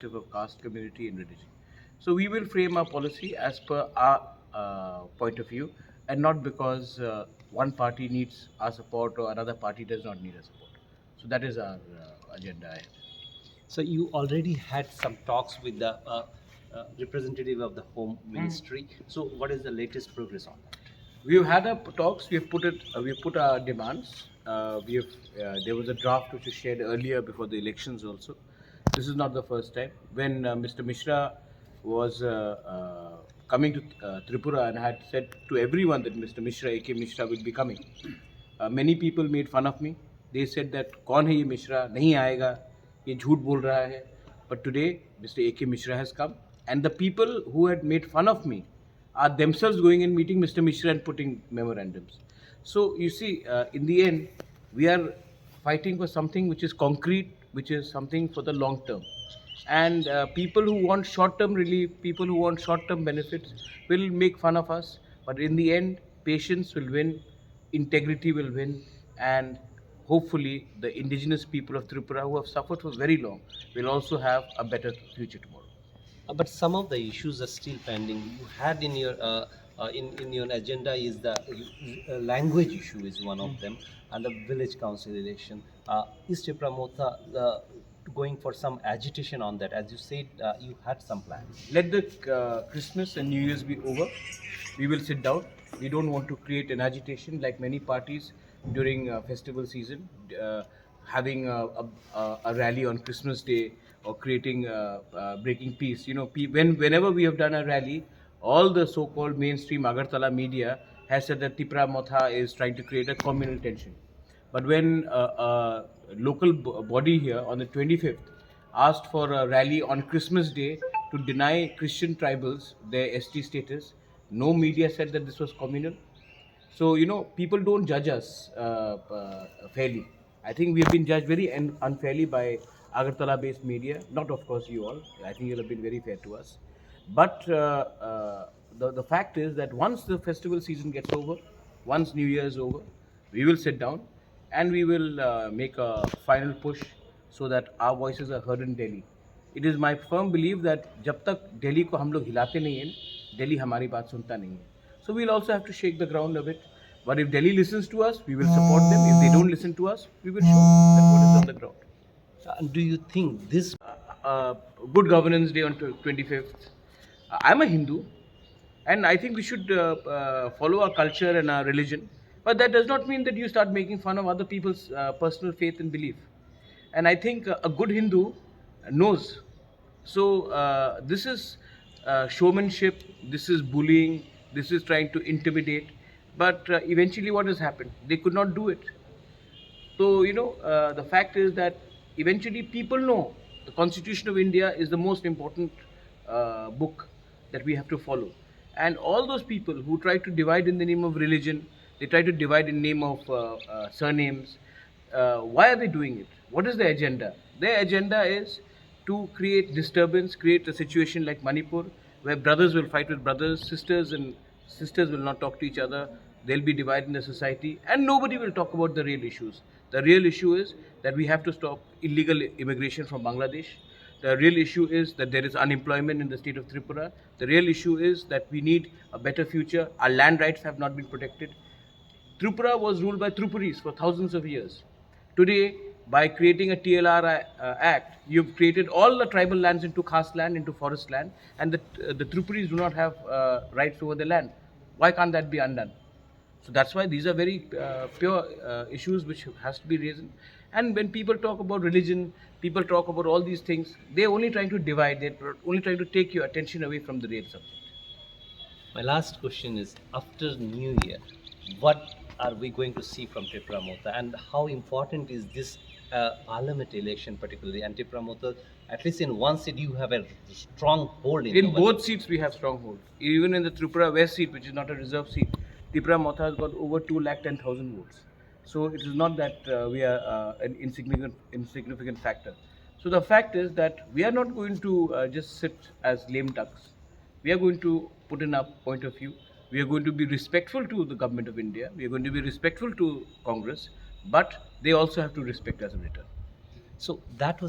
of caste, community, and religion. So we will frame our policy as per our point of view, and not because one party needs our support or another party does not need our support. So that is our agenda ahead. So you already had some talks with the representative of the Home Ministry. So what is the latest progress on that? We've had our talks. We've put our demands. There was a draft which was shared earlier before the elections also. This is not the first time. When Mr. Mishra was coming to Tripura and had said to everyone that Mr. Mishra, A.K. Mishra, will be coming, many people made fun of me. They said that कौन है ये मिश्रा, नहीं आएगा, ये झूठ बोल रहा है. But today, Mr. A.K. Mishra has come, and the people who had made fun of me are themselves going and meeting Mr. Mishra and putting memorandums. So you see, in the end, we are fighting for something which is concrete, which is something for the long term. And people who want short-term relief, people who want short-term benefits will make fun of us. But in the end, patience will win, integrity will win, and hopefully the indigenous people of Tripura who have suffered for very long will also have a better future tomorrow. But some of the issues are still pending. You had in your agenda is the language issue is one of them, and the village council election. Is Tipramotha going for some agitation on that? As you said, you had some plans. Let the Christmas and New Year's be over. We will sit down. We don't want to create an agitation like many parties during festival season, having a rally on Christmas Day or creating breaking peace. You know, whenever we have done a rally, all the so-called mainstream Agartala media has said that Tipra Motha is trying to create a communal tension. But when a local body here on the 25th asked for a rally on Christmas Day to deny Christian tribals their ST status, no media said that this was communal. So, you know, people don't judge us fairly. I think we have been judged very unfairly by Agartala based media, not of course you all. I think you have been very fair to us. But the fact is that once the festival season gets over, once New Year is over, we will sit down and we will make a final push so that our voices are heard in Delhi. It is my firm belief that जब तक दिल्ली को हम लोग हिलाते नहीं हैं, दिल्ली हमारी बात सुनता नहीं है. So we'll also have to shake the ground a bit. But if Delhi listens to us, we will support them. If they don't listen to us, we will show that what is on the ground. Do you think this Uh, Good Governance Day on 25th. I'm a Hindu, and I think we should follow our culture and our religion. But that does not mean that you start making fun of other people's personal faith and belief. And I think a good Hindu knows. So this is showmanship, this is bullying, this is trying to intimidate. But eventually, what has happened? They could not do it. So, you know, the fact is that eventually people know the Constitution of India is the most important book that we have to follow. And all those people who try to divide in the name of religion, they try to divide in the name of surnames. Why are they doing it? What is their agenda? Their agenda is to create disturbance, create a situation like Manipur, where brothers will fight with brothers, sisters will not talk to each other, they'll be divided in the society, and nobody will talk about the real issues. The real issue is that we have to stop illegal immigration from Bangladesh. The real issue is that there is unemployment in the state of Tripura. The real issue is that we need a better future. Our land rights have not been protected. Tripura was ruled by Tripuris for thousands of years. Today, by creating a TLR Act, you've created all the tribal lands into caste land, into forest land, and the Tripuris do not have rights over the land. Why can't that be undone? So that's why these are very pure issues which has to be raised. And when people talk about religion, people talk about all these things, they're only trying to divide, they're only trying to take your attention away from the real subject. My last question is, after New Year, what are we going to see from Tipramotha, and how important is this parliament election particularly? And Tipramotha, at least in one seat, you have a strong hold in. In both seats, we have stronghold. Even in the Tripura West seat, which is not a reserve seat, Tipura Motha has got over 210,000 votes. So it is not that we are an insignificant factor. So the fact is that we are not going to just sit as lame ducks. We are going to put in our point of view. We are going to be respectful to the government of India. We are going to be respectful to Congress, but they also have to respect us in return. So that was